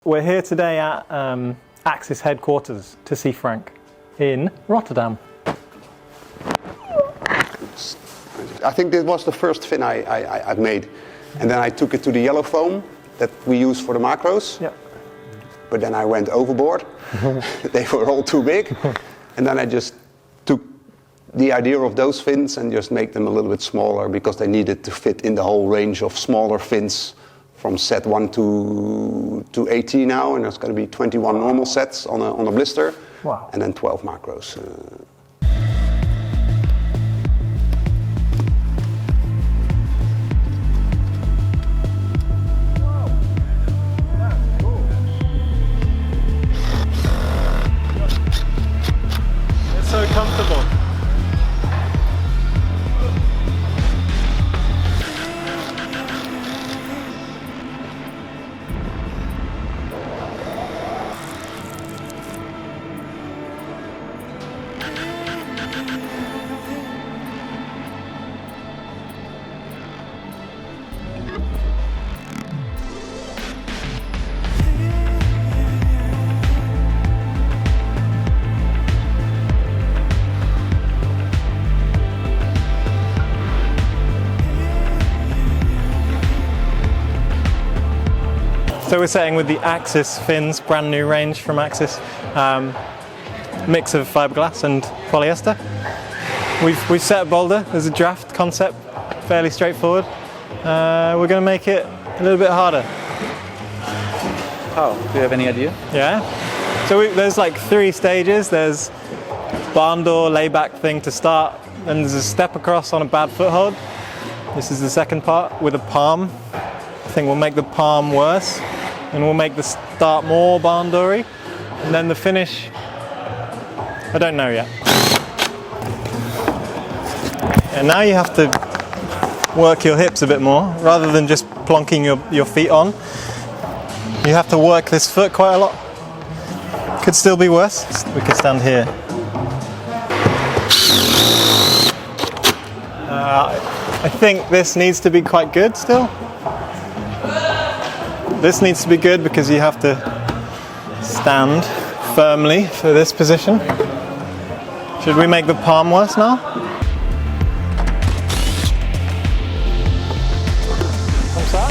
We're here today at Axis headquarters to see Frank in Rotterdam. I think this was the first fin I've made, and then I took it to the yellow foam that we use for the macros. Yep. But then I went overboard. They were all too big, and then I just took the idea of those fins and just make them a little bit smaller because they needed to fit in the whole range of smaller fins from set 1 to 18 now, and there's going to be 21 normal sets on a blister. Wow. And then 12 macros. It's so comfortable. So we're setting with the Axis fins, brand new range from Axis. Mix of fiberglass and polyester. We've set a boulder. There's a draft concept, fairly straightforward. We're going to make it a little bit harder. How? Do you have any idea? Yeah. So there's like 3 stages. There's barn door layback thing to start. Then there's a step across on a bad foothold. This is the second part with a palm. I think we'll make the palm worse. And we'll make the start more barn doory. And then the finish, I don't know yet. And now you have to work your hips a bit more, rather than just plonking your feet on. You have to work this foot quite a lot. Could still be worse. We could stand here. I think this needs to be quite good still. This needs to be good because you have to stand firmly for this position. Should we make the palm worse now? Comme ça?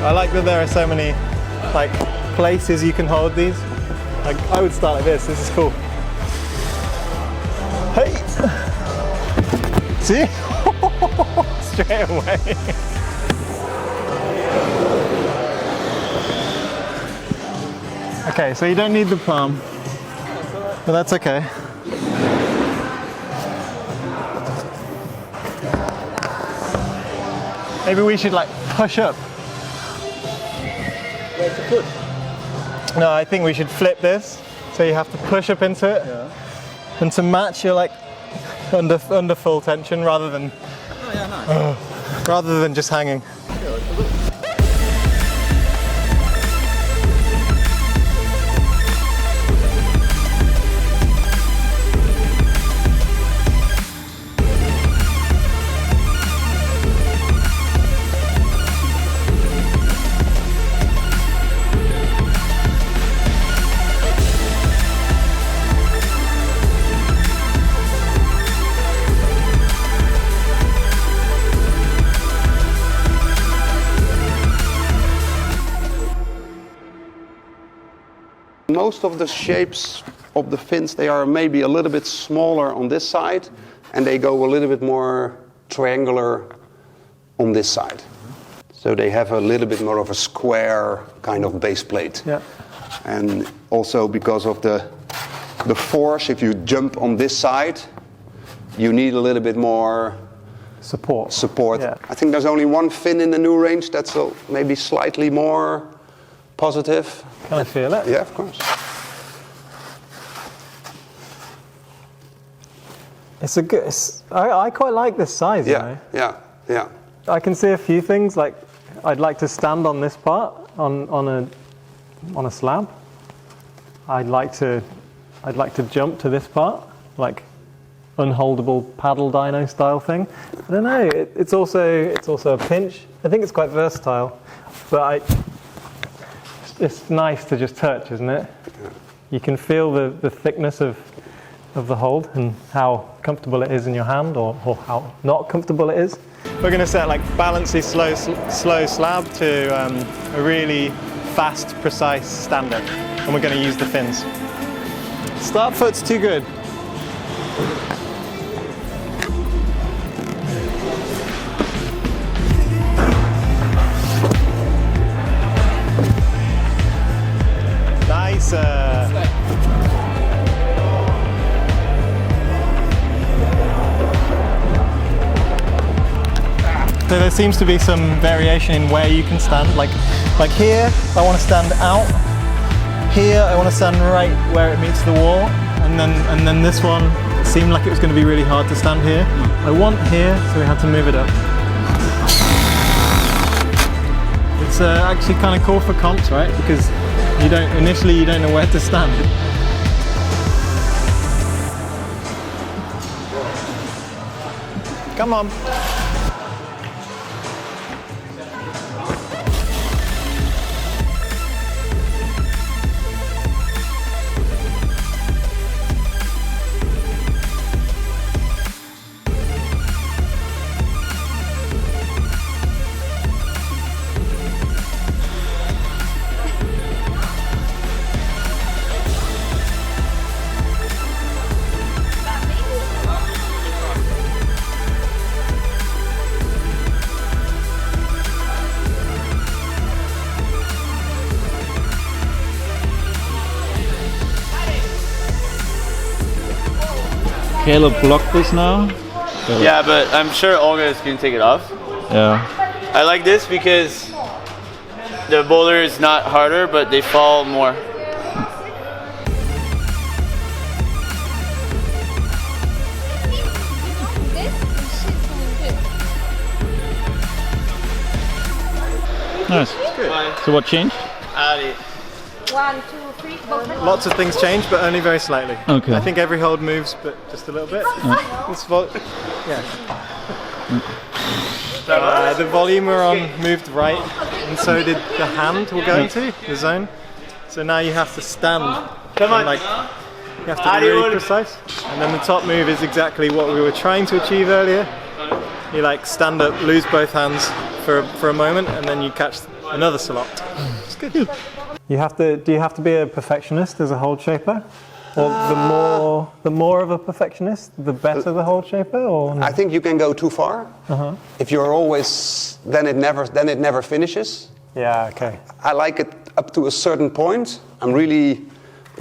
I like that there are so many like places you can hold these. Like I would start like this. This is cool. Hey. See? Straight away. Okay, so you don't need the palm, but that's okay. Maybe we should like push up. Where to push? No, I think we should flip this, so you have to push up into it, Yeah. and to match you're like under full tension rather than rather than just hanging. Most of the shapes of the fins, they are maybe a little bit smaller on this side, and they go a little bit more triangular on this side. So they have a little bit more of a square kind of base plate. Yeah. And also because of the force, if you jump on this side, you need a little bit more Support. Yeah. I think there's only one fin in the new range that's maybe slightly more positive. Can I feel it? Yeah, of course. It's a good. I quite like this size. Yeah, you know? yeah. I can see a few things. Like I'd like to stand on this part on a slab. I'd like to jump to this part, like unholdable paddle dyno style thing. I don't know. It's also a pinch. I think it's quite versatile, but it's nice to just touch, isn't it? You can feel the thickness of the hold and how comfortable it is in your hand, or how not comfortable it is. We're going to set like balancey slow slab to a really fast, precise standard, and we're going to use the fins. Start foot's too good. Nice. So there seems to be some variation in where you can stand. Like here, I want to stand out. Here, I want to stand right where it meets the wall. And then this one, it seemed like it was going to be really hard to stand here. I want here, so we had to move it up. It's actually kind of cool for comps, right? Because initially you don't know where to stand. Come on. Caleb blocked this now. Yeah, but I'm sure Olga can take it off. Yeah. I like this because the boulder is not harder, but they fall more. Nice. So what changed? 1, 2, 3, Lots of things change, but only very slightly. Okay. I think every hold moves, but just a little bit. The volume we're on moved right, and so did the hand we're going to, the zone. So now you have to stand. Come on. Like, you have to be really precise. And then the top move is exactly what we were trying to achieve earlier. You like stand up, lose both hands for a moment, and then you catch another slot. It's good. Do you have to be a perfectionist as a hold shaper? Or the more of a perfectionist, the better the hold shaper? Or no? I think you can go too far. If you're always, then it never finishes. Yeah, okay. I like it up to a certain point. I'm really,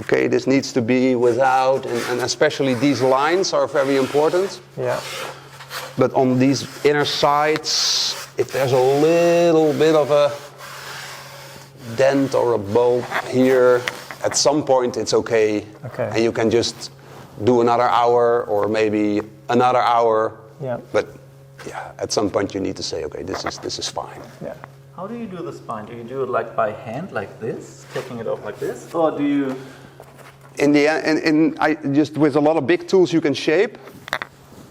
okay, this needs to be without, and especially these lines are very important. Yeah. But on these inner sides, if there's a little bit of a dent or a bulb here, at some point it's okay. And you can just do another hour or maybe another hour. Yeah. But yeah, at some point you need to say, okay, this is fine. Yeah. How do you do the spine? Do you do it like by hand, like this, taking it off like this, or do you? In the end, I just with a lot of big tools you can shape.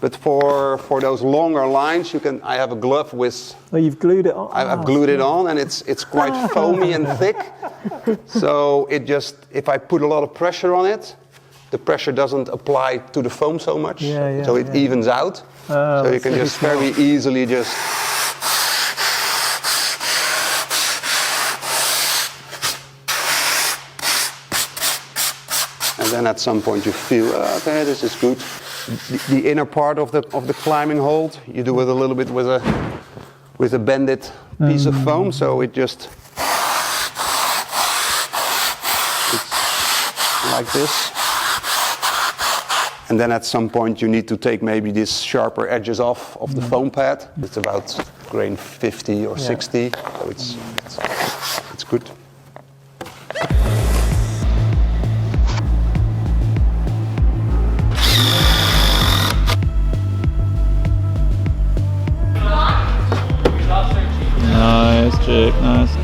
But for those longer lines, you can. I have a glove with. Oh, you've glued it on. I've glued it on, and it's quite foamy and thick. So it just, if I put a lot of pressure on it, the pressure doesn't apply to the foam so much. So it evens out. So you can just very easily just. And then at some point you feel, okay, this is good. The inner part of the climbing hold, you do it a little bit with a bended piece of foam, so it's like this. And then at some point you need to take maybe these sharper edges off of the foam pad. It's about grain 50 or 60, so it's good. Nice, Jake, nice.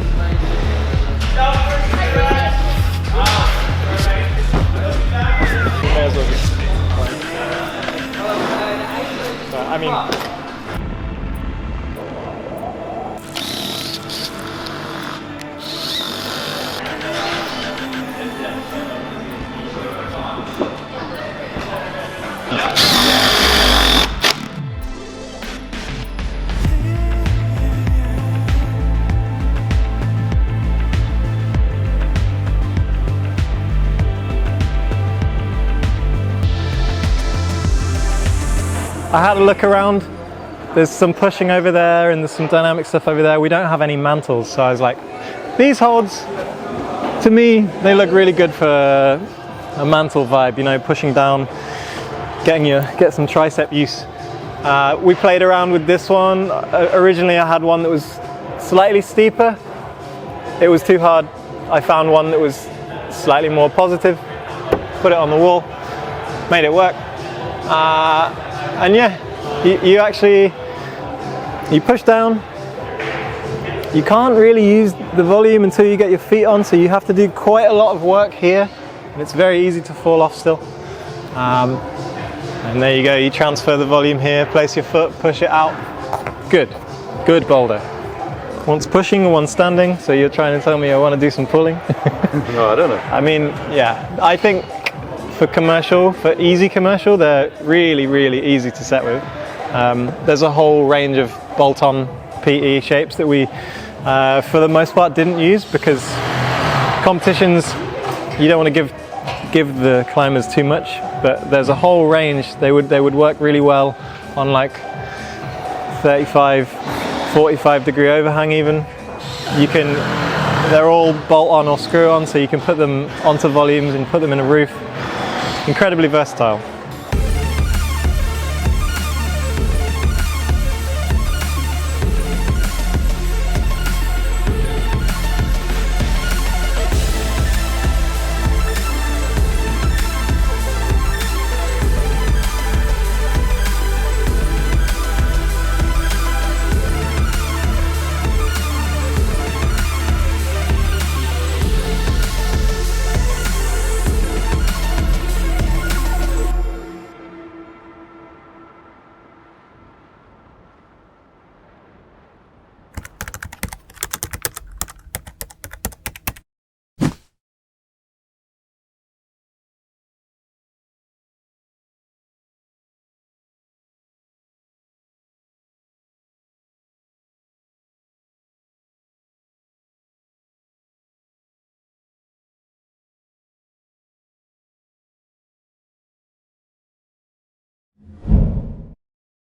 I had a look around. There's some pushing over there and there's some dynamic stuff over there. We don't have any mantles, so I was like, these holds, to me, they look really good for a mantle vibe, you know, pushing down, get some tricep use. We played around with this one. Originally I had one that was slightly steeper. It was too hard. I found one that was slightly more positive, put it on the wall, made it work. And yeah, you push down. You can't really use the volume until you get your feet on, so you have to do quite a lot of work here, and it's very easy to fall off still. And there you go, you transfer the volume here, place your foot, push it out. Good boulder. One's pushing and one's standing, so you're trying to tell me I want to do some pulling? No, I don't know. I mean, yeah, I think for easy commercial, they're really, really easy to set with. There's a whole range of bolt-on PE shapes that we, for the most part, didn't use because competitions, you don't want to give the climbers too much, but there's a whole range. They would work really well on like 35, 45 degree overhang even. They're all bolt on or screw on, so you can put them onto volumes and put them in a roof. Incredibly versatile.